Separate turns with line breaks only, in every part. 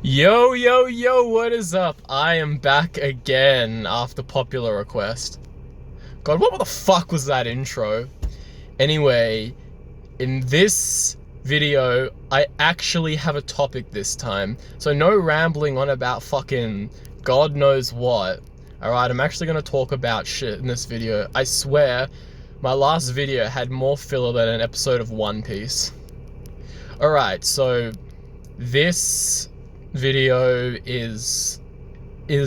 Yo, yo, yo, what is up? I am back again after popular request. God, what the fuck was that intro? Anyway, in this video, I actually have a topic this time. So no rambling on about fucking God knows what. Alright, I'm actually gonna talk about shit in this video. I swear, my last video had more filler than an episode of One Piece. Alright, so this video is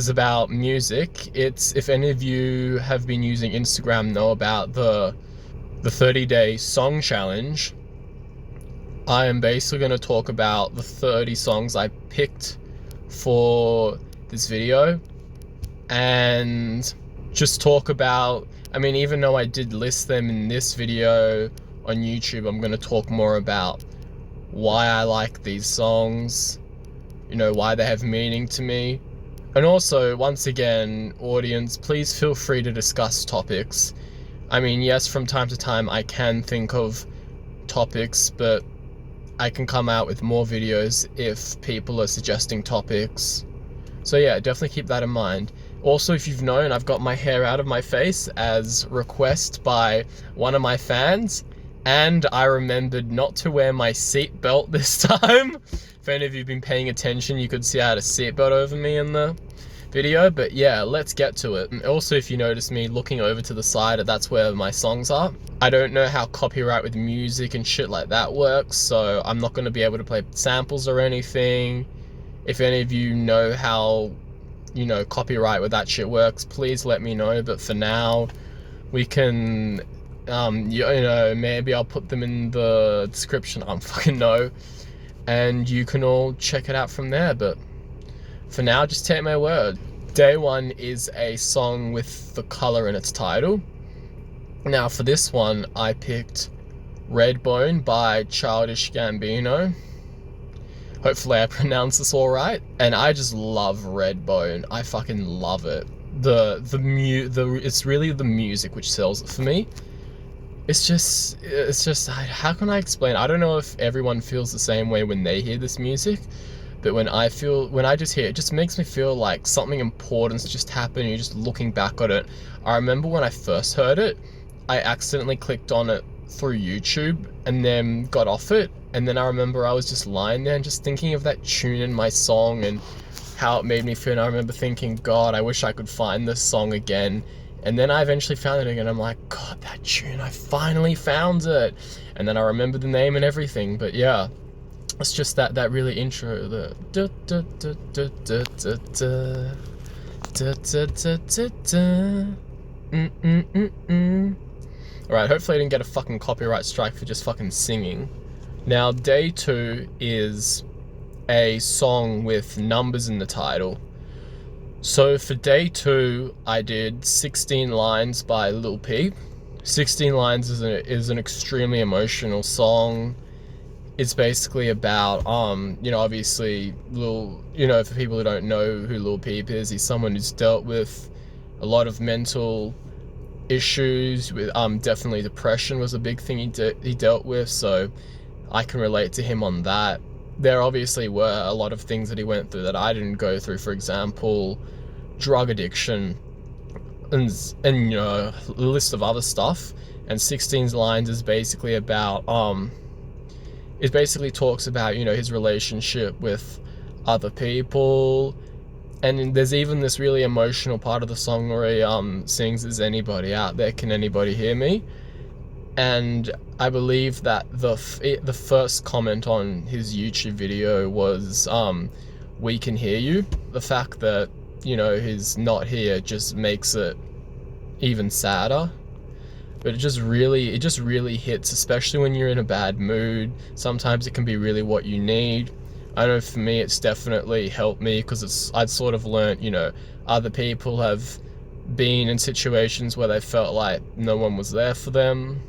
about music. It's, if any of you have been using Instagram, know about the 30-day song challenge. I am basically going to talk about the 30 songs I picked for this video and just talk about, I mean, even though I did list them in this video on YouTube, I'm going to talk more about why I like these songs, you know, why they have meaning to me. And also, once again, audience, please feel free to discuss topics. I mean, yes, from time to time I can think of topics, but I can come out with more videos if people are suggesting topics. So yeah, definitely keep that in mind. Also, if you've known, I've got my hair out of my face as request by one of my fans, and I remembered not to wear my seatbelt this time. If any of you have been paying attention, you could see I had a seatbelt over me in the video, but yeah, let's get to it. And also, if you notice me looking over to the side, that's where my songs are. I don't know how copyright with music and shit like that works, so I'm not going to be able to play samples or anything. If any of you know how, you know, copyright with that shit works, please let me know. But for now, we can, you know, maybe I'll put them in the description, I don't fucking know, and you can all check it out from there. But for now, just take my word. Day one is a song with the color in its title. Now for this one, I picked Redbone by Childish Gambino. Hopefully I pronounced this all right. And I just love Redbone. I fucking love it. It's really the music which sells it for me. It's just, how can I explain? I don't know if everyone feels the same way when they hear this music, but when I just hear it, it just makes me feel like something important's just happened. You're just looking back on it. I remember when I first heard it, I accidentally clicked on it through YouTube and then got off it. And then I remember I was just lying there and just thinking of that tune in my song and how it made me feel. And I remember thinking, God, I wish I could find this song again. And then I eventually found it again. I'm like, God, that tune, I finally found it. And then I remembered the name and everything. But yeah, it's just that really intro, the da da da da da da da da da da da. Alright, hopefully I didn't get a fucking copyright strike for just fucking singing. Now, day two is a song with numbers in the title. So for day two, I did 16 Lines by Lil Peep. 16 Lines is an extremely emotional song. It's basically about, you know, obviously, for people who don't know who Lil Peep is, he's someone who's dealt with a lot of mental issues. With definitely depression was a big thing he dealt with, so I can relate to him on that. There obviously were a lot of things that he went through that I didn't go through. For example, drug addiction and you know, a list of other stuff. And 16 Lines is basically about it basically talks about, you know, his relationship with other people. And there's even this really emotional part of the song where he sings, "Is anybody out there? Can anybody hear me?" And I believe that the first comment on his YouTube video was, "We can hear you." The fact that, you know, he's not here just makes it even sadder. But it just really hits, especially when you're in a bad mood. Sometimes it can be really what you need. I know for me, it's definitely helped me, because I'd sort of learnt, you know, other people have been in situations where they felt like no one was there for them.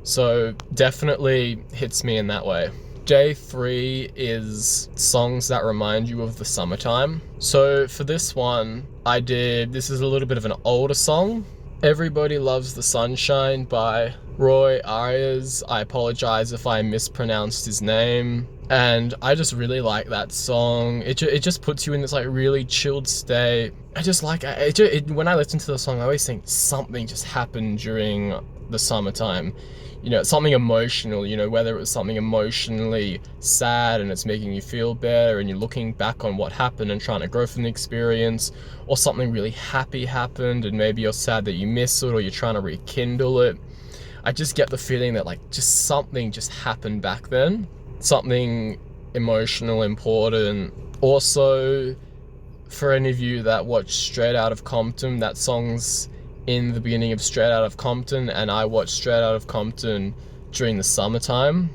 So definitely hits me in that way. Day three is songs that remind you of the summertime. So for this one, this is a little bit of an older song. Everybody Loves the Sunshine by Roy Ayers. I apologize if I mispronounced his name. And I just really like that song. It just puts you in this like really chilled state. I just like when I listen to the song, I always think something just happened during the summertime. You know, something emotional, you know, whether it was something emotionally sad and it's making you feel better and you're looking back on what happened and trying to grow from the experience, or something really happy happened and maybe you're sad that you miss it or you're trying to rekindle it. I just get the feeling that like just something just happened back then. Something emotional, important. Also, for any of you that watch Straight Outta Compton, that song's in the beginning of Straight Outta Compton, and I watched Straight Outta Compton during the summertime.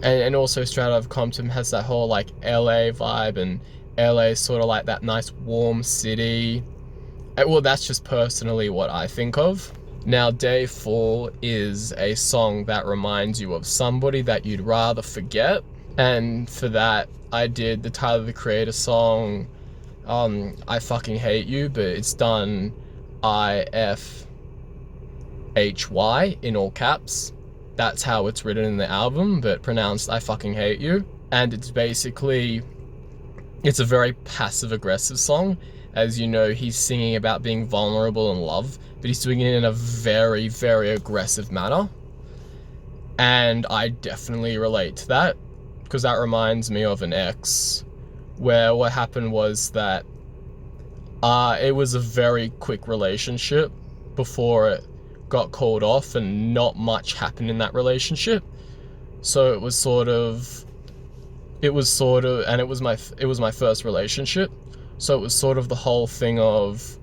And also Straight Outta Compton has that whole like LA vibe, and LA is sort of like that nice warm city. Well, that's just personally what I think of. Now, Day 4 is a song that reminds you of somebody that you'd rather forget. And for that, I did the Tyler, the Creator song, I Fucking Hate You, but it's done IFHY in all caps. That's how it's written in the album, but pronounced I Fucking Hate You. And it's basically, it's a very passive-aggressive song. As you know, he's singing about being vulnerable in love, but he's doing it in a very, very aggressive manner. And I definitely relate to that, because that reminds me of an ex, where what happened was that it was a very quick relationship before it got called off, and not much happened in that relationship. So it was my first relationship. So it was sort of the whole thing of,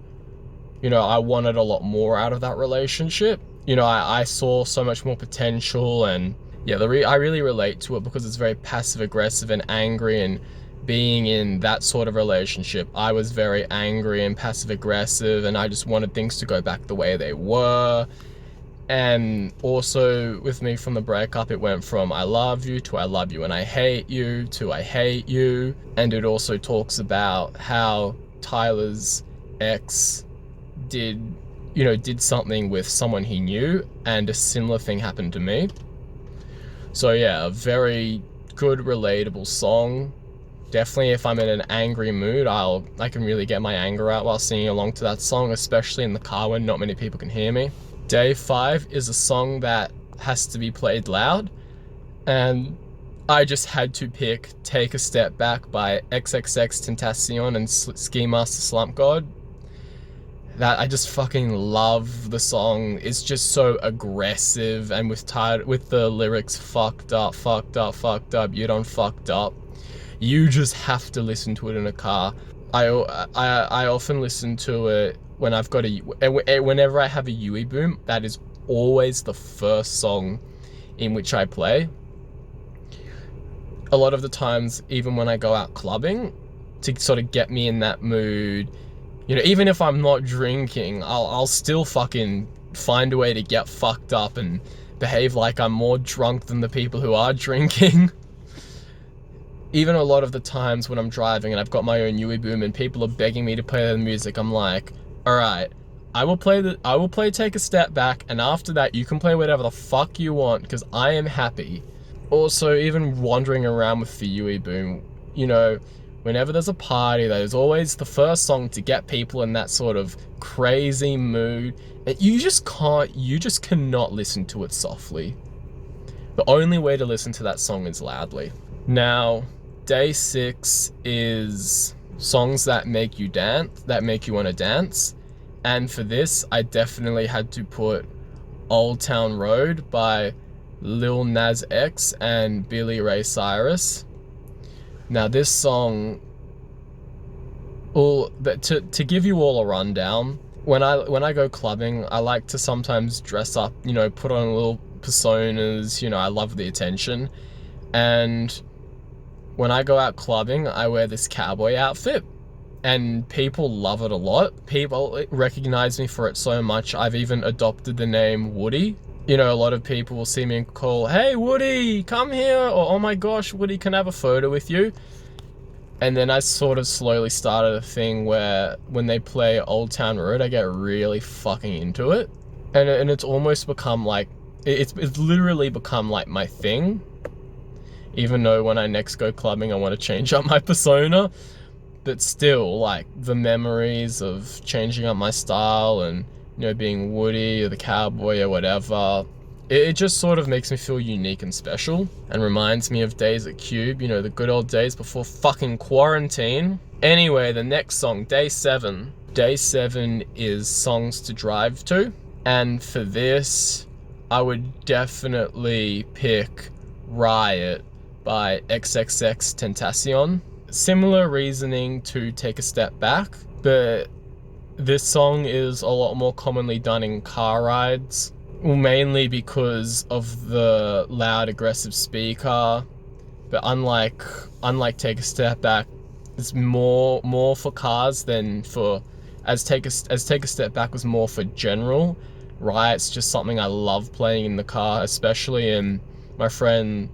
you know, I wanted a lot more out of that relationship. You know, I saw so much more potential, and yeah, I really relate to it because it's very passive aggressive and angry, and being in that sort of relationship, I was very angry and passive aggressive, and I just wanted things to go back the way they were. And also with me from the breakup, it went from I love you to I love you and I hate you to I hate you. And it also talks about how Tyler's ex did something with someone he knew, and a similar thing happened to me. So yeah, a very good, relatable song. Definitely if I'm in an angry mood, I can really get my anger out while singing along to that song, especially in the car when not many people can hear me. Day 5 is a song that has to be played loud, and I just had to pick Take a Step Back by XXXTentacion and Ski Master Slump God. That I just fucking love the song. It's just so aggressive, and with the lyrics fucked up, you done fucked up. You just have to listen to it in a car. I often listen to it when whenever I have a Yui boom. That is always the first song in which I play. A lot of the times, even when I go out clubbing, to sort of get me in that mood, you know, even if I'm not drinking, I'll still fucking find a way to get fucked up and behave like I'm more drunk than the people who are drinking. Even a lot of the times when I'm driving and I've got my own Yui boom and people are begging me to play the music, I'm like, alright, I will play Take a Step Back, and after that you can play whatever the fuck you want, because I am happy. Also, even wandering around with the Yui boom, you know, whenever there's a party, that is always the first song to get people in that sort of crazy mood. And you just cannot listen to it softly. The only way to listen to that song is loudly. Now, Day 6 is songs that make you dance, that make you want to dance. And for this, I definitely had to put Old Town Road by Lil Nas X and Billy Ray Cyrus. Now this song, to give you all a rundown, when I go clubbing, I like to sometimes dress up, you know, put on little personas, you know, I love the attention. And when I go out clubbing, I wear this cowboy outfit, and people love it a lot. People recognize me for it so much, I've even adopted the name Woody. You know, a lot of people will see me and call, "Hey Woody, come here," or "Oh my gosh, Woody, can I have a photo with you?" And then I sort of slowly started a thing where when they play Old Town Road, I get really fucking into it. And it's almost become like, it's literally become like my thing. even though when I next go clubbing I want to change up my persona. But still, like, the memories of changing up my style and, you know, being Woody or the cowboy or whatever, it just sort of makes me feel unique and special and reminds me of days at Cube, you know, the good old days before fucking quarantine. Anyway, the next song, Day 7. Day 7 is songs to drive to, and for this, I would definitely pick Riot by XXXTentacion. Similar reasoning to Take a Step Back, but this song is a lot more commonly done in car rides, mainly because of the loud, aggressive speaker. But unlike Take a Step Back, it's more for cars than for as Take a Step Back was more for general. Riot's just something I love playing in the car, especially in my friend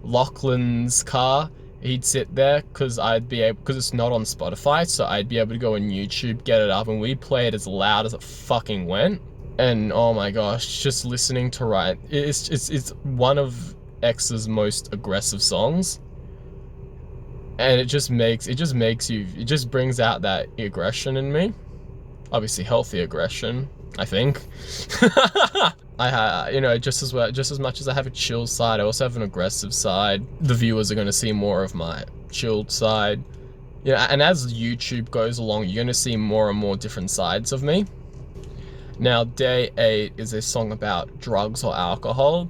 Lachlan's car. He'd sit there because it's not on Spotify, so I'd be able to go on YouTube, get it up, and we'd play it as loud as it fucking went. And oh my gosh, just listening to Riot, it's one of X's most aggressive songs, and it just brings out that aggression in me. Obviously, healthy aggression, I think. You know, just as much as I have a chill side, I also have an aggressive side. The viewers are going to see more of my chilled side. Yeah, and as YouTube goes along, you're going to see more and more different sides of me. Now, Day 8 is a song about drugs or alcohol,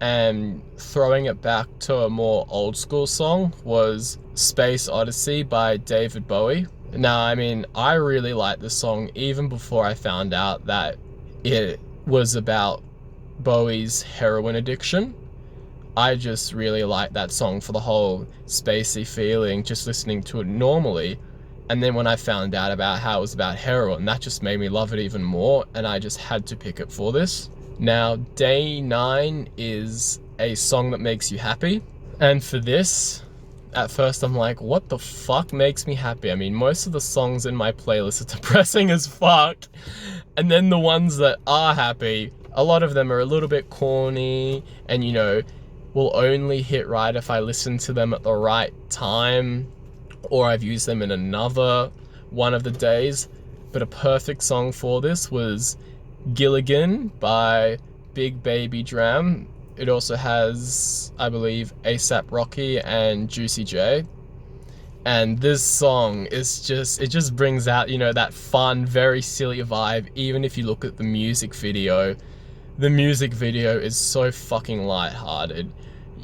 and throwing it back to a more old school song was Space Odyssey by David Bowie. Now, I mean, I really like this song even before I found out that it was about Bowie's heroin addiction. I just really like that song for the whole spacey feeling, just listening to it normally. And then when I found out about how it was about heroin, that just made me love it even more, and I just had to pick it for this. Now, Day 9 is a song that makes you happy. And for this, at first I'm like, what the fuck makes me happy? I mean, most of the songs in my playlist are depressing as fuck. And then the ones that are happy, a lot of them are a little bit corny and, you know, will only hit right if I listen to them at the right time, or I've used them in another one of the days. But a perfect song for this was Gilligan by Big Baby Dram. It also has, I believe, A$AP Rocky and Juicy J. And this song is it just brings out, you know, that fun, very silly vibe. Even if you look at the music video is so fucking lighthearted.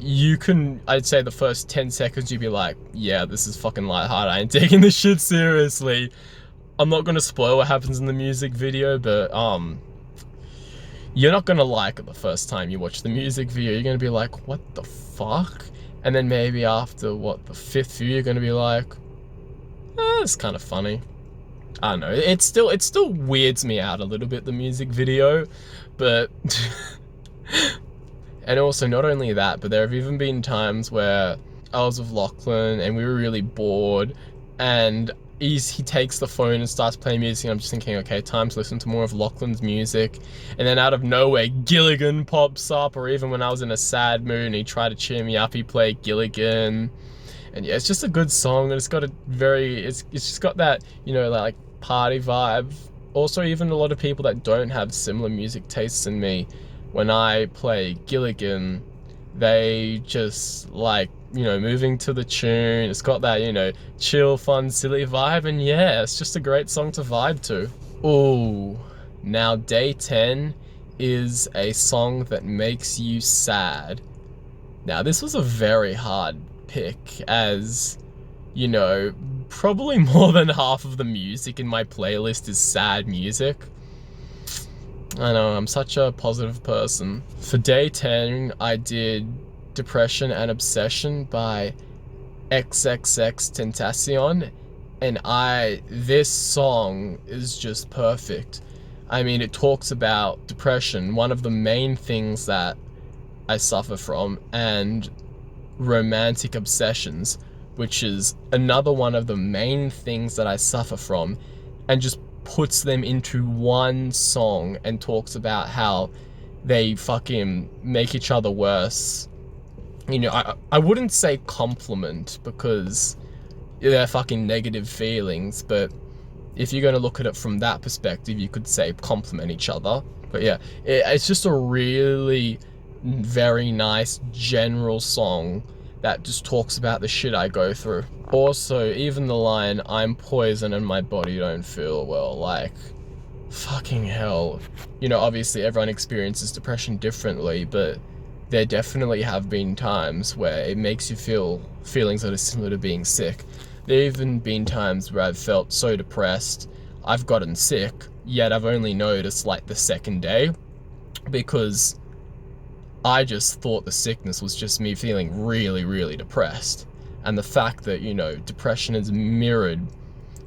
I'd say the first 10 seconds you'd be like, yeah, this is fucking lighthearted, I ain't taking this shit seriously. I'm not gonna spoil what happens in the music video, but you're not gonna like it the first time you watch the music video. You're gonna be like, what the fuck? And then maybe after, the 5th view, you're gonna be like, it's kind of funny. I don't know, it still weirds me out a little bit, the music video, but... And also, not only that, but there have even been times where I was with Lachlan and we were really bored, and he takes the phone and starts playing music, and I'm just thinking, okay, time to listen to more of Lachlan's music. And then out of nowhere, Gilligan pops up, or even when I was in a sad mood and he tried to cheer me up, he played Gilligan. And yeah, it's just a good song, and it's just got that, you know, like party vibe. Also, even a lot of people that don't have similar music tastes in me, when I play Gilligan, they just like, you know, moving to the tune. It's got that, you know, chill, fun, silly vibe, and yeah, it's just a great song to vibe to. Ooh, now Day 10 is a song that makes you sad. Now, this was a very hard pick, as, you know, probably more than half of the music in my playlist is sad music. I know, I'm such a positive person. For Day 10, I did Depression and Obsession by XXXTentacion, and this song is just perfect. I mean, it talks about depression, one of the main things that I suffer from, and romantic obsessions, which is another one of the main things that I suffer from, and just puts them into one song and talks about how they fucking make each other worse. you know, I wouldn't say compliment because they're fucking negative feelings, but if you're going to look at it from that perspective, you could say compliment each other. But yeah, it's just a really very nice general song that just talks about the shit I go through. Also, even the line, I'm poison and my body don't feel well, like, fucking hell. You know, obviously everyone experiences depression differently, but there definitely have been times where it makes you feel feelings that are similar to being sick. There have even been times where I've felt so depressed, I've gotten sick, yet I've only noticed like the second day, because I just thought the sickness was just me feeling really, really depressed. And the fact that, you know, depression is mirrored,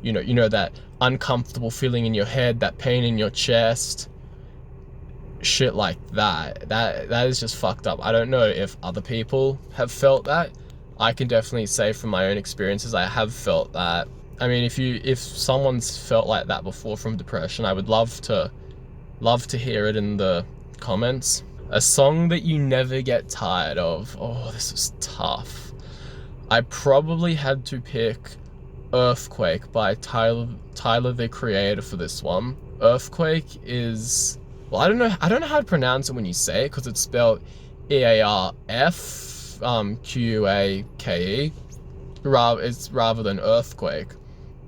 you know that uncomfortable feeling in your head, that pain in your chest, shit like that is just fucked up. I don't know if other people have felt that. I can definitely say from my own experiences, I have felt that. I mean, if someone's felt like that before from depression, I would love to hear it in the comments. A song that you never get tired of. Oh, this was tough. I probably had to pick Earthquake by Tyler the Creator for this one. Earthquake is, well, I don't know how to pronounce it when you say it, because it's spelled EARFQUAKE, rather than Earthquake.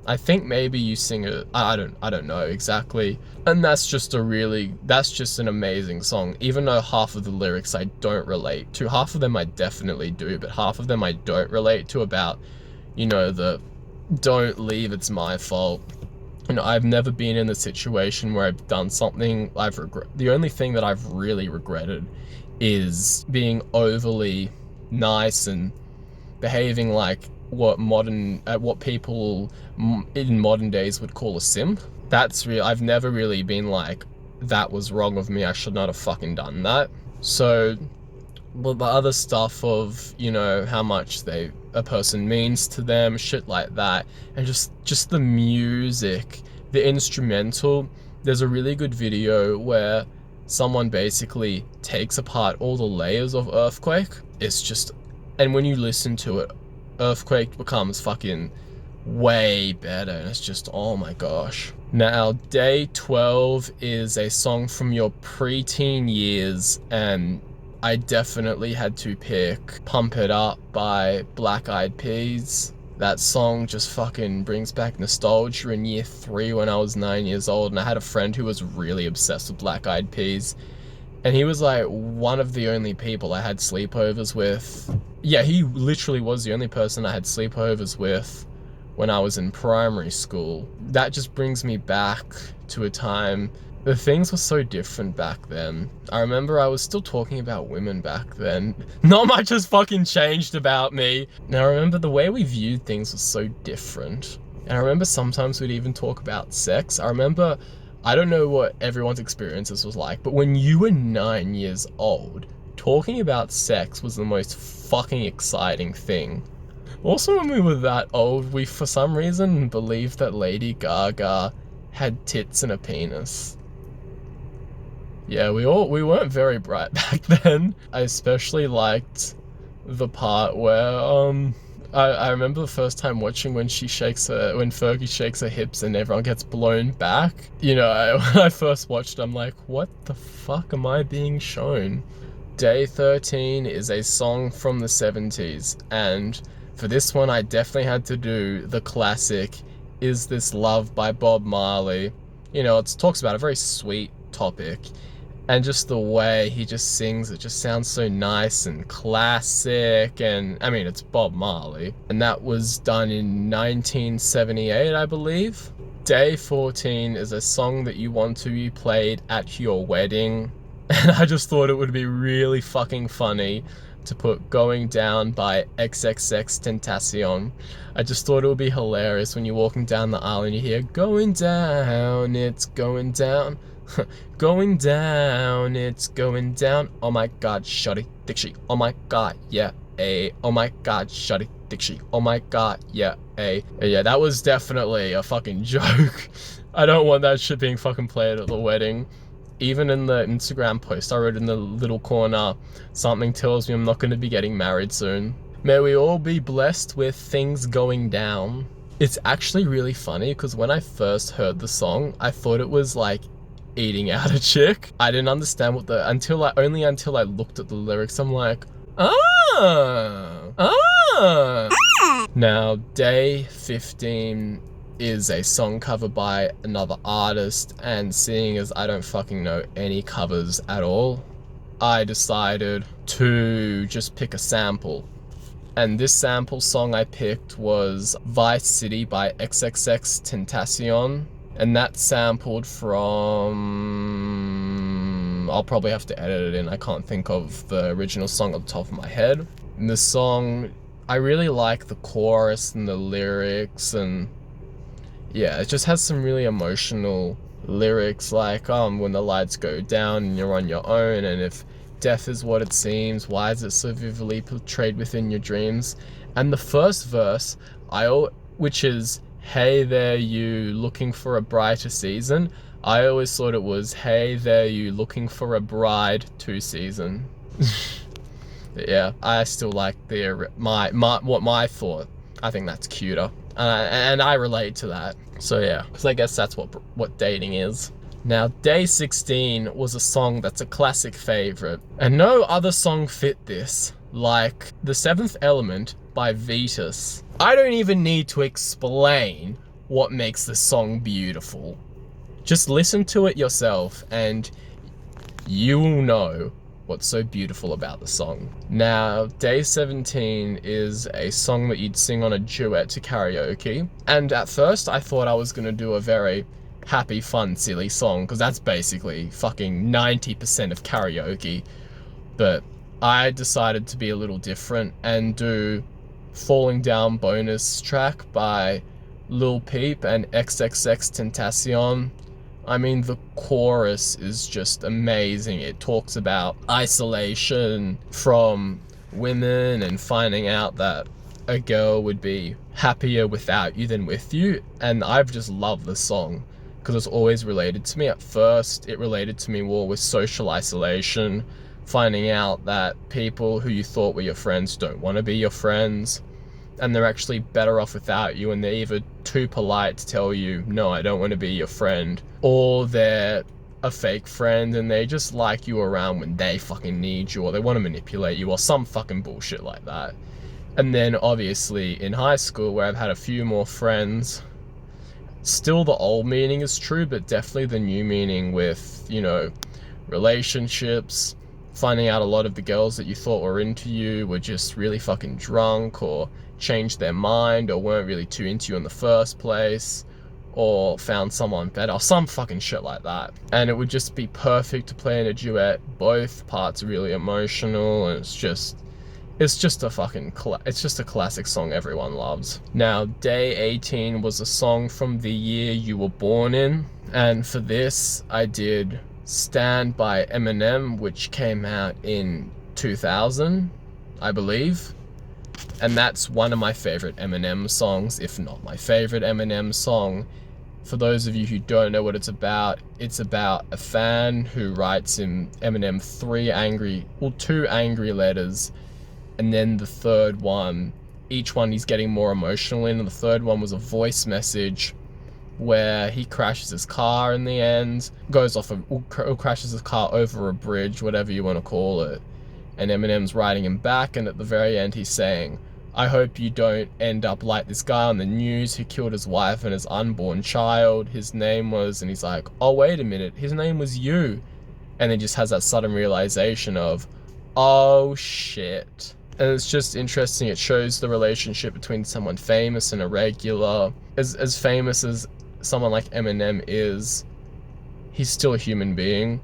I think maybe you sing it, I don't know exactly. And that's just an amazing song, even though half of the lyrics I don't relate to. Half of them I definitely do, but half of them I don't relate to, about, you know, the don't leave, it's my fault. You know, I've never been in the situation where I've done something I've regret. The only thing that I've really regretted is being overly nice and behaving like what people in modern days would call a simp. That's real. I've never really been like, that was wrong of me, I should not have fucking done that. So, well, the other stuff of, you know, how much a person means to them, shit like that, and just the music, the instrumental. There's a really good video where someone basically takes apart all the layers of Earthquake. It's just, and when you listen to it, Earthquake becomes fucking way better, and it's just, oh my gosh. Now, Day 12 is a song from your preteen years, and I definitely had to pick Pump It Up by Black Eyed Peas. That song just fucking brings back nostalgia in year 3 when I was 9 years old, and I had a friend who was really obsessed with Black Eyed Peas. And he was like one of the only people I had sleepovers with. Yeah, he literally was the only person I had sleepovers with when I was in primary school. That just brings me back to a time. The things were so different back then. I remember I was still talking about women back then. Not much has fucking changed about me. Now, I remember the way we viewed things was so different. And I remember sometimes we'd even talk about sex. I remember, I don't know what everyone's experiences was like, but when you were 9 years old, talking about sex was the most fucking exciting thing. Also, when we were that old, we for some reason believed that Lady Gaga had tits and a penis. Yeah, we weren't very bright back then. I especially liked the part where I remember the first time watching when Fergie shakes her hips and everyone gets blown back. You know, when I first watched, I'm like, what the fuck am I being shown? Day 13 is a song from the 70s, and for this one I definitely had to do the classic Is This Love by Bob Marley. You know, it talks about a very sweet topic, and just the way he just sings, it just sounds so nice and classic. And I mean, it's Bob Marley, and that was done in 1978, I believe. Day 14 is a song that you want to be played at your wedding, and I just thought it would be really fucking funny to put Going Down by XXXTentacion. I just thought it would be hilarious when you're walking down the aisle and you hear going down, it's going down. Going down, it's going down. Oh my god, shawty, thick she. Oh my god, yeah, ayy. Oh my god, shawty, thick she. Oh my god, yeah, ayy. Yeah, that was definitely a fucking joke. I don't want that shit being fucking played at the wedding. Even in the Instagram post I wrote in the little corner, something tells me I'm not going to be getting married soon. May we all be blessed with things going down. It's actually really funny because when I first heard the song, I thought it was like eating out a chick. I didn't understand what until I looked at the lyrics, I'm like, Now, Day 15 is a song cover by another artist, and seeing as I don't fucking know any covers at all, I decided to just pick a sample. And this sample song I picked was Vice City by XXX Tentacion. And that's sampled from... I'll probably have to edit it in. I can't think of the original song off the top of my head. And the song, I really like the chorus and the lyrics, and yeah, it just has some really emotional lyrics like, when the lights go down and you're on your own, and if death is what it seems, why is it so vividly portrayed within your dreams? And the first verse, which is, hey there you looking for a brighter season, I always thought it was, hey there you looking for a bride to season. Yeah, I still like my thought. I think that's cuter, and I relate to that. So yeah, because I guess that's what dating is. Now, Day 16 was a song that's a classic favorite, and no other song fit this like The Seventh Element by Vetus. I don't even need to explain what makes this song beautiful. Just listen to it yourself and you will know what's so beautiful about the song. Now, Day 17 is a song that you'd sing on a duet to karaoke, and at first I thought I was gonna do a very happy, fun, silly song, because that's basically fucking 90% of karaoke, but I decided to be a little different and do Falling Down bonus track by Lil Peep and XXX Tentacion. I mean, the chorus is just amazing. It talks about isolation from women and finding out that a girl would be happier without you than with you, and I've just loved the song because it's always related to me. At first, it related to me more with social isolation, finding out that people who you thought were your friends don't want to be your friends, and they're actually better off without you, and they're either too polite to tell you, no, I don't want to be your friend, or they're a fake friend and they just like you around when they fucking need you, or they want to manipulate you, or some fucking bullshit like that. And then obviously in high school, where I've had a few more friends, still the old meaning is true, but definitely the new meaning with, you know, relationships, finding out a lot of the girls that you thought were into you were just really fucking drunk, or changed their mind, or weren't really too into you in the first place, or found someone better, or some fucking shit like that. And it would just be perfect to play in a duet. Both parts are really emotional, and it's just a fucking it's just a classic song everyone loves. Now, Day 18 was a song from the year you were born in, and for this I did Stand by Eminem, which came out in 2000, I believe. And that's one of my favorite Eminem songs, if not my favorite Eminem song. For those of you who don't know what it's about a fan who writes in Eminem two angry letters, and then the third one, each one he's getting more emotional in, and the third one was a voice message where he crashes his car in the end, crashes his car over a bridge, whatever you want to call it, and Eminem's writing him back, and at the very end he's saying, I hope you don't end up like this guy on the news who killed his wife and his unborn child. His name was, and he's like, oh wait a minute, his name was you. And then just has that sudden realization of, oh shit. And it's just interesting, it shows the relationship between someone famous and a regular. As famous as someone like Eminem is, he's still a human being.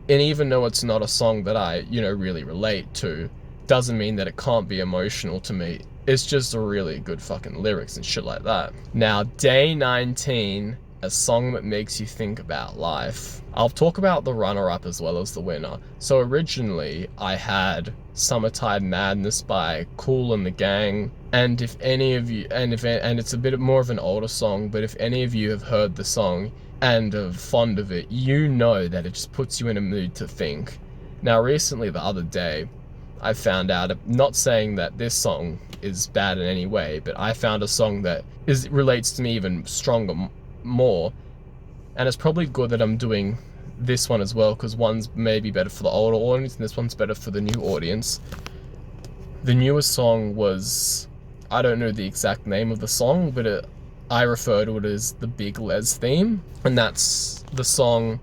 And even though it's not a song that I, really relate to, doesn't mean that it can't be emotional to me. It's just a really good fucking lyrics and shit like that. Now, Day 19, a song that makes you think about life. I'll talk about the runner-up as well as the winner. So originally, I had Summertime Madness by Kool and the Gang, And if any of you, and it's a bit more of an older song, but if any of you have heard the song and are fond of it, you know that it just puts you in a mood to think. Now, recently, the other day, I found out, not saying that this song is bad in any way, but I found a song that relates to me even stronger, more, and it's probably good that I'm doing this one as well, because one's maybe better for the older audience, and this one's better for the new audience. The newest song was, I don't know the exact name of the song, but I refer to it as the Big Les theme, and that's the song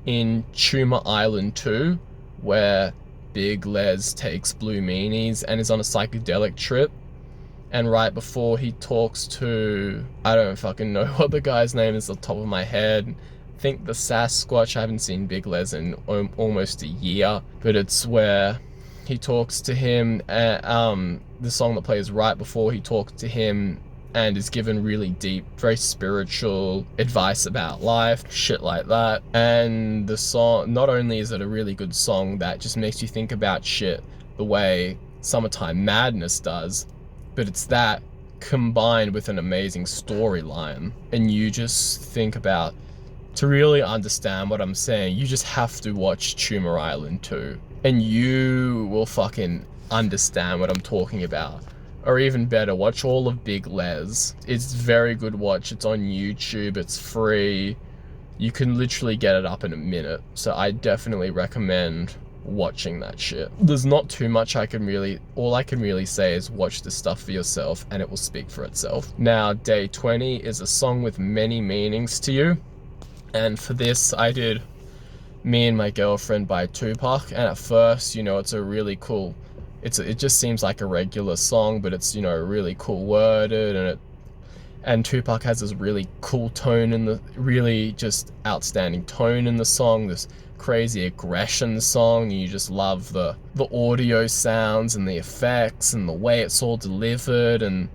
in Tumor Island 2, where Big Les takes blue meanies and is on a psychedelic trip, and right before he talks to, I don't fucking know what the guy's name is off the top of my head, I think the Sasquatch. I haven't seen Big Les in almost a year, but it's where he talks to him, the song that plays right before he talks to him and is given really deep, very spiritual advice about life, shit like that. And the song, not only is it a really good song that just makes you think about shit the way Summertime Madness does, but it's that combined with an amazing storyline. And you just think about, to really understand what I'm saying, you just have to watch Tumor Island 2, and you will fucking understand what I'm talking about. Or even better, watch all of Big Les. It's very good watch. It's on YouTube. It's free. You can literally get it up in a minute. So I definitely recommend watching that shit. There's not too much all I can really say is watch this stuff for yourself and it will speak for itself. Now, Day 20 is a song with many meanings to you. And for this, I did Me and My Girlfriend by Tupac. And at first, it's a really cool, it just seems like a regular song, but it's, really cool worded, and Tupac has this really cool tone really just outstanding tone in the song, this crazy aggression song. You just love the audio sounds and the effects and the way it's all delivered, and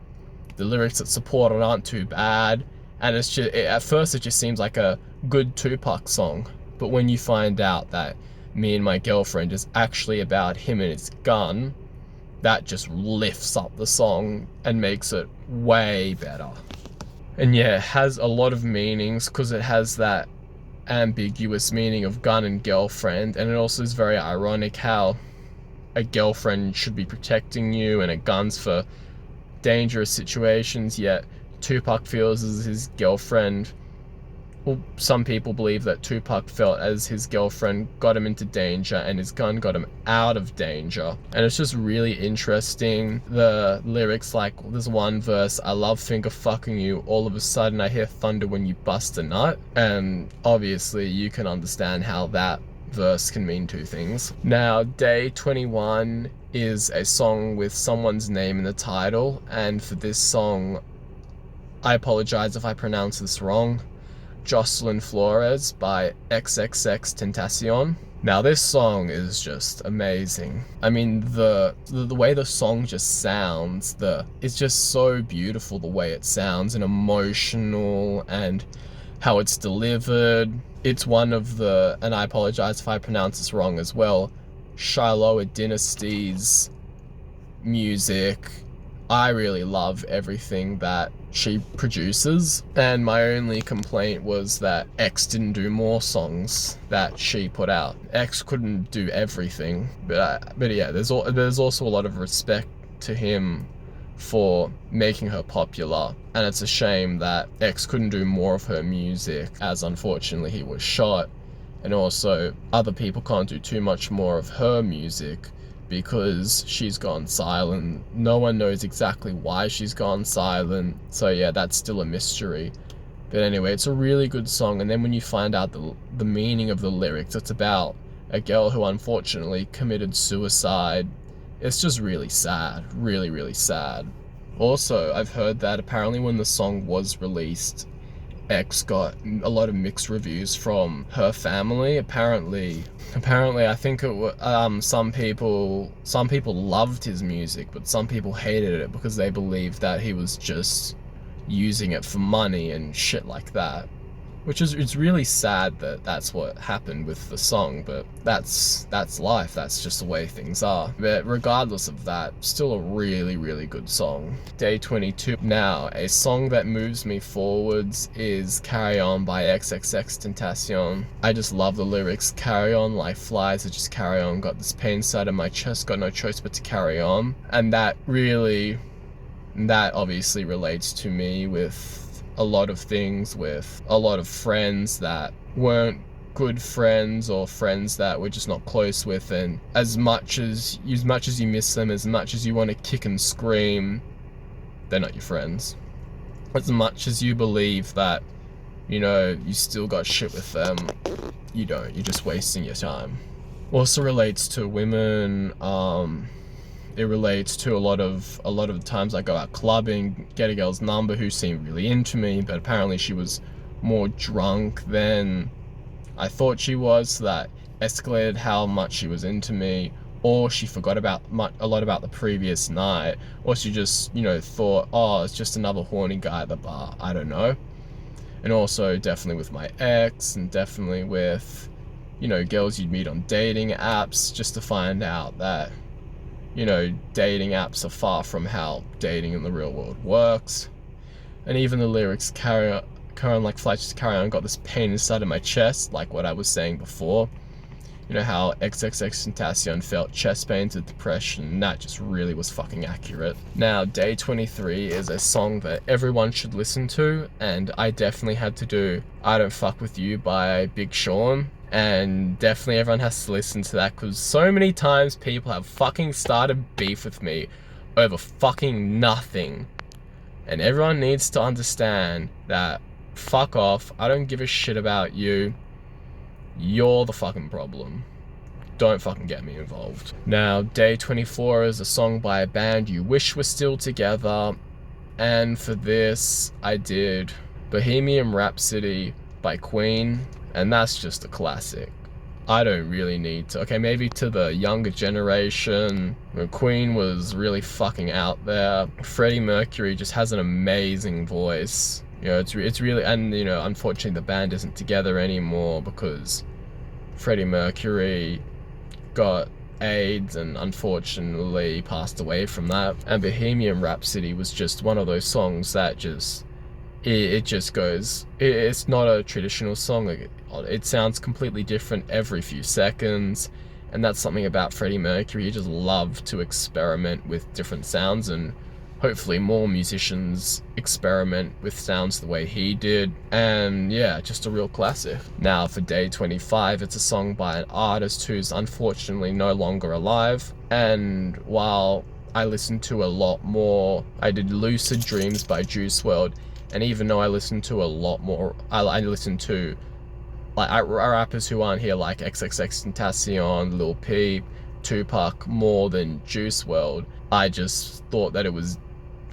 the lyrics that support it aren't too bad. And it's just, at first it just seems like a good Tupac song, but when you find out that Me and My Girlfriend is actually about him and his gun, that just lifts up the song and makes it way better. And yeah, it has a lot of meanings, because it has that ambiguous meaning of gun and girlfriend, and it also is very ironic how a girlfriend should be protecting you and a gun's for dangerous situations, yet Tupac feels as his girlfriend, well, some people believe that Tupac felt as his girlfriend got him into danger and his gun got him out of danger. And it's just really interesting. The lyrics, like, there's one verse, I love finger fucking you, all of a sudden I hear thunder when you bust a nut. And obviously you can understand how that verse can mean two things. Now, Day 21 is a song with someone's name in the title, and for this song, I apologize if I pronounce this wrong, Jocelyn Flores by XXXTentacion. Now, this song is just amazing. I mean, the way the song just sounds, it's just so beautiful the way it sounds, and emotional, and how it's delivered. It's one of and I apologize if I pronounce this wrong as well, Shiloh Dynasty's music. I really love everything that she produces, and my only complaint was that X didn't do more songs that she put out. X couldn't do everything, but yeah, there's also a lot of respect to him for making her popular, and it's a shame that X couldn't do more of her music, as unfortunately he was shot, and also other people can't do too much more of her music because she's gone silent. No one knows exactly why she's gone silent, so yeah, that's still a mystery. But anyway, it's a really good song, and then when you find out the meaning of the lyrics, it's about a girl who unfortunately committed suicide. It's just really sad, really, really sad. Also, I've heard that apparently when the song was released, X got a lot of mixed reviews from her family. Apparently I think it was, some people loved his music, but some people hated it because they believed that he was just using it for money and shit like that, which is, it's really sad that that's what happened with the song, but that's life. That's just the way things are. But regardless of that, still a really, really good song. Day 22. Now, a song that moves me forwards is Carry On by XXXTentacion. I just love the lyrics. Carry on like flies, I just carry on. Got this pain inside of my chest, got no choice but to carry on. And that obviously relates to me with a lot of things, with a lot of friends that weren't good friends, or friends that we're just not close with, and as much as you miss them, as much as you want to kick and scream, they're not your friends. As much as you believe that, you know, you still got shit with them, you don't. You're just wasting your time. Also relates to women. It relates to a lot of the times I go out clubbing, get a girl's number who seemed really into me, but apparently she was more drunk than I thought she was, so that escalated how much she was into me, or she forgot about a lot about the previous night, or she just, you know, thought, oh, it's just another horny guy at the bar. I don't know. And also definitely with my ex, and definitely with, you know, girls you'd meet on dating apps, just to find out that, you know, dating apps are far from how dating in the real world works. And even the lyrics, carry on like flies, just carry on, got this pain inside of my chest, like what I was saying before. You know how XXXTentacion felt chest pains and depression, and that just really was fucking accurate. Now, Day 23 is a song that everyone should listen to, and I definitely had to do I Don't Fuck With You by Big Sean. And definitely everyone has to listen to that, because so many times people have fucking started beef with me over fucking nothing. And everyone needs to understand that fuck off, I don't give a shit about you. You're the fucking problem. Don't fucking get me involved. Now, Day 24 is a song by a band you wish were still together. And for this, I did Bohemian Rhapsody by Queen. And that's just a classic. I don't really need to. Okay, maybe to the younger generation, when Queen was really fucking out there. Freddie Mercury just has an amazing voice. You know, it's really, and you know, unfortunately the band isn't together anymore because Freddie Mercury got AIDS and unfortunately passed away from that. And Bohemian Rhapsody was just one of those songs that just, it just goes, it's not a traditional song. It sounds completely different every few seconds, and that's something about Freddie Mercury. He just loved to experiment with different sounds, and hopefully more musicians experiment with sounds the way he did. And yeah, just a real classic. Now for Day 25, it's a song by an artist who's unfortunately no longer alive, and while I listened to a lot more, I did Lucid Dreams by Juice WRLD, and even though I listened to a lot more, I listened to like rappers who aren't here, like XXXTentacion, Lil Peep, Tupac, more than Juice WRLD. I just thought that it was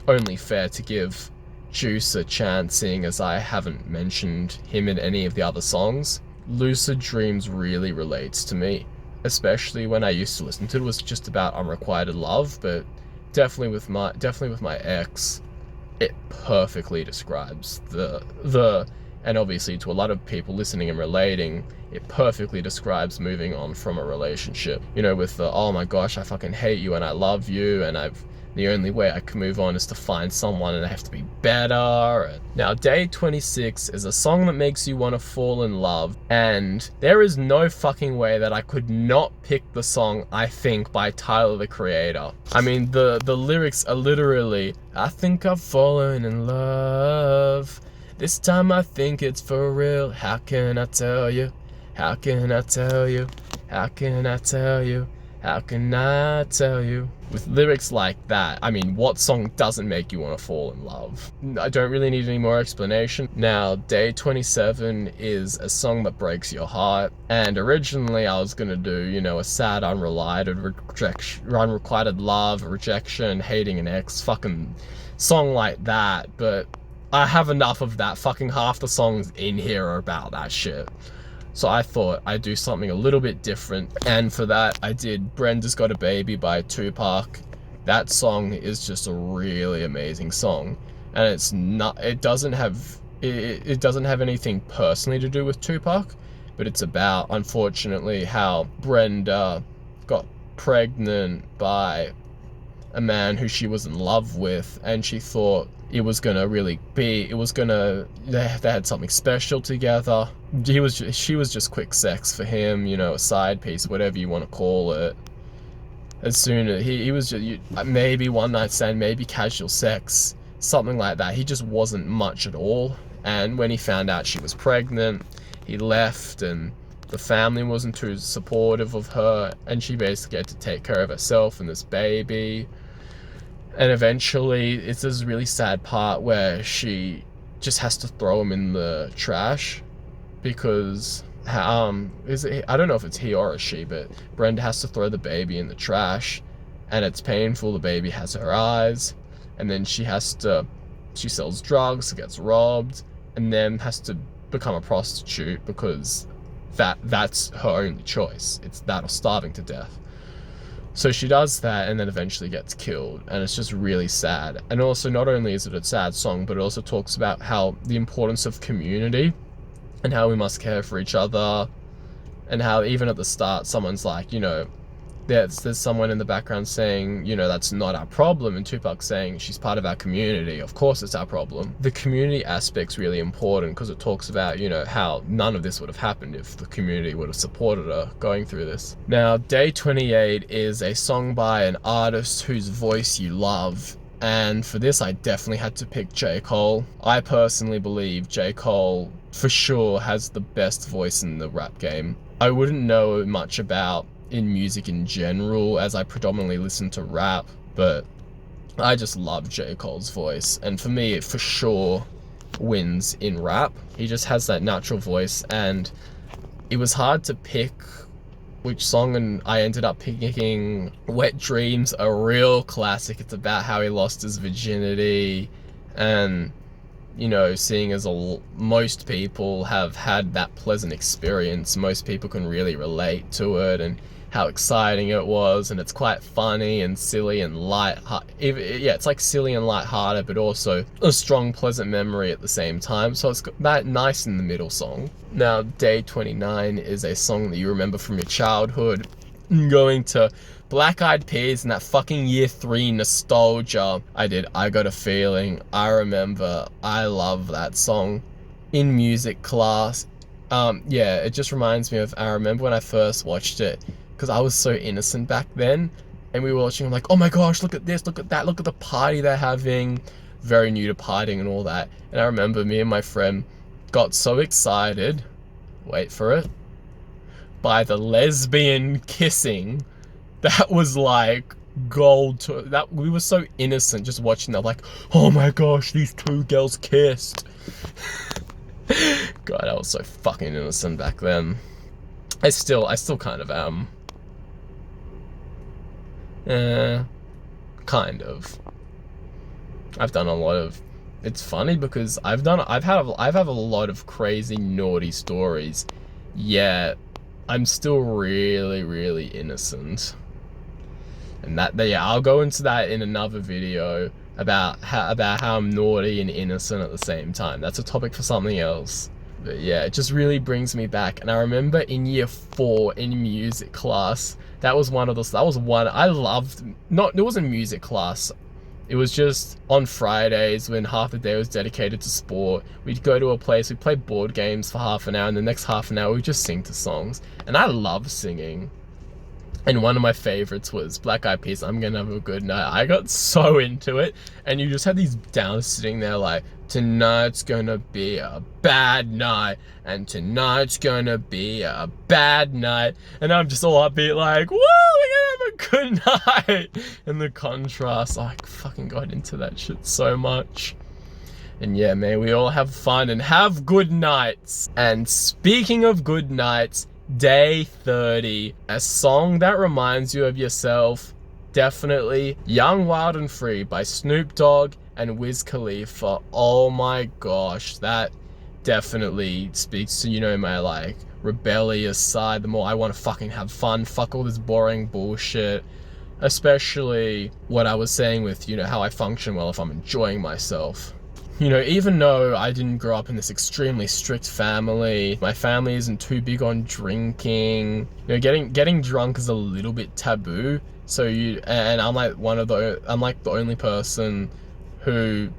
only fair to give Juice a chance, seeing as I haven't mentioned him in any of the other songs. Lucid Dreams really relates to me, especially when I used to listen to it. It was just about unrequited love, but definitely with my ex, it perfectly describes the and obviously to a lot of people listening and relating, it perfectly describes moving on from a relationship. You know, with the, oh my gosh, I fucking hate you and I love you, and the only way I can move on is to find someone and I have to be better. Now, Day 26 is a song that makes you want to fall in love, and there is no fucking way that I could not pick the song I Think by Tyler, the Creator. I mean, the lyrics are literally, I think I've fallen in love. This time I think it's for real. How can I tell you? How can I tell you? How can I tell you? How can I tell you? With lyrics like that, I mean, what song doesn't make you want to fall in love? I don't really need any more explanation. Now, Day 27 is a song that breaks your heart. And originally I was gonna do, you know, a sad, unrequited love, rejection, hating an ex, fucking song like that. But I have enough of that. Fucking half the songs in here are about that shit. So I thought I'd do something a little bit different, and for that I did Brenda's Got a Baby by Tupac. That song is just a really amazing song, and it doesn't have it doesn't have anything personally to do with Tupac, but it's about, unfortunately, how Brenda got pregnant by a man who she was in love with, and she thought they had something special together. She was just quick sex for him, a side piece, whatever you want to call it. As soon as he was just, maybe one night stand, maybe casual sex, something like that. He just wasn't much at all. And when he found out she was pregnant, he left, and the family wasn't too supportive of her, and she basically had to take care of herself and this baby. And eventually, it's this really sad part where she just has to throw him in the trash because, I don't know if it's he or a she, but Brenda has to throw the baby in the trash, and it's painful. The baby has her eyes, and then she sells drugs, gets robbed, and then has to become a prostitute because that's her only choice. It's that or starving to death. So she does that and then eventually gets killed, and it's just really sad. And also, not only is it a sad song, but it also talks about how the importance of community and how we must care for each other, and how even at the start someone's like, there's someone in the background saying, that's not our problem, and Tupac's saying she's part of our community. Of course it's our problem. The community aspect's really important because it talks about, how none of this would have happened if the community would have supported her going through this. Now, Day 28 is a song by an artist whose voice you love, and for this I definitely had to pick J. Cole. I personally believe J. Cole for sure has the best voice in the rap game. I wouldn't know much about in music in general, as I predominantly listen to rap, but I just love J. Cole's voice, and for me it for sure wins in rap. He just has that natural voice, and it was hard to pick which song, and I ended up picking Wet Dreams, a real classic. It's about how he lost his virginity, and seeing as most people have had that pleasant experience, most people can really relate to it, and how exciting it was, and it's quite funny and silly and it's like silly and light-hearted, but also a strong, pleasant memory at the same time. So it's got that nice in the middle song. Now, Day 29 is a song that you remember from your childhood, going to Black Eyed Peas and that fucking year 3 nostalgia. I Got a Feeling. I remember, I love that song in music class. It just reminds me of, I remember when I first watched it, because I was so innocent back then, and we were watching, I'm like, oh my gosh, look at this, look at that, look at the party they're having. Very new to partying and all that. And I remember me and my friend got so excited, wait for it, by the lesbian kissing. That was like gold that we were so innocent just watching that, like, oh my gosh, these two girls kissed. God, I was so fucking innocent back then. I still kind of am. Kind of. I've done a lot of, it's funny because I've had a lot of crazy naughty stories, yet I'm still really, really innocent. And I'll go into that in another video about how I'm naughty and innocent at the same time. That's a topic for something else. But yeah, it just really brings me back. And I remember in year 4 in music class, that was one I loved. It wasn't music class. It was just on Fridays when half the day was dedicated to sport. We'd go to a place, we'd play board games for half an hour, and the next half an hour we'd just sing to songs. And I love singing. And one of my favorites was Black Eyed Peas, I'm Gonna Have a Good Night. I got so into it, and you just had these downers sitting there like, tonight's gonna be a bad night, and tonight's gonna be a bad night. And I'm just all upbeat like, woo, we're gonna have a good night. And the contrast, I fucking got into that shit so much. And yeah, may we all have fun and have good nights. And speaking of good nights, Day 30, a song that reminds you of yourself, definitely Young, Wild and Free by Snoop Dogg and Wiz Khalifa. Oh my gosh, that definitely speaks to, my like rebellious side, the more I want to fucking have fun, fuck all this boring bullshit. Especially what I was saying with, how I function well if I'm enjoying myself. You know, even though I didn't grow up in this extremely strict family, my family isn't too big on drinking. You know, getting drunk is a little bit taboo. So and I'm like I'm like the only person who,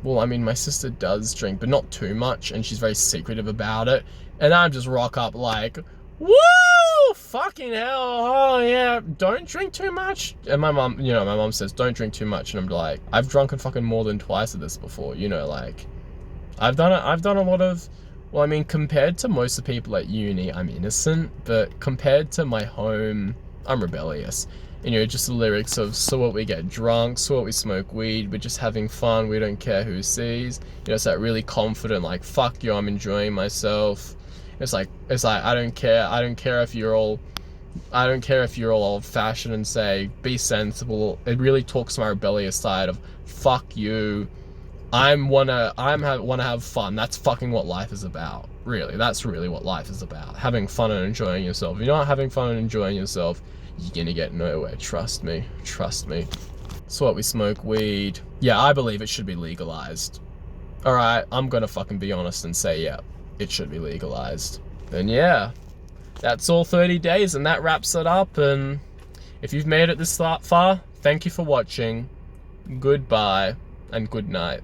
well, I mean, my sister does drink, but not too much, and she's very secretive about it. And I'm just rock up like, woo! Fucking hell, oh yeah, don't drink too much. And my mom, you know, my mom says, don't drink too much. And I'm like, I've drunken fucking more than twice of this before, you know, like, I've done a lot of, well, I mean, compared to most of the people at uni, I'm innocent, but compared to my home, I'm rebellious. And, you know, just the lyrics of, so what, we get drunk, so what, we smoke weed, we're just having fun, we don't care who sees. You know, it's that really confident, like, fuck you, I'm enjoying myself. It's like I don't care if you're all old-fashioned and say, be sensible. It really talks to my rebellious side of, fuck you. I wanna have fun. That's fucking what life is about. Really, that's really what life is about. Having fun and enjoying yourself. If you're not having fun and enjoying yourself, you're gonna get nowhere. Trust me. Trust me. So what, we smoke weed. Yeah, I believe it should be legalized. Alright, I'm gonna fucking be honest and say, yeah, it should be legalized. Then yeah, that's all 30 days, and that wraps it up. And if you've made it this far, thank you for watching. Goodbye and good night.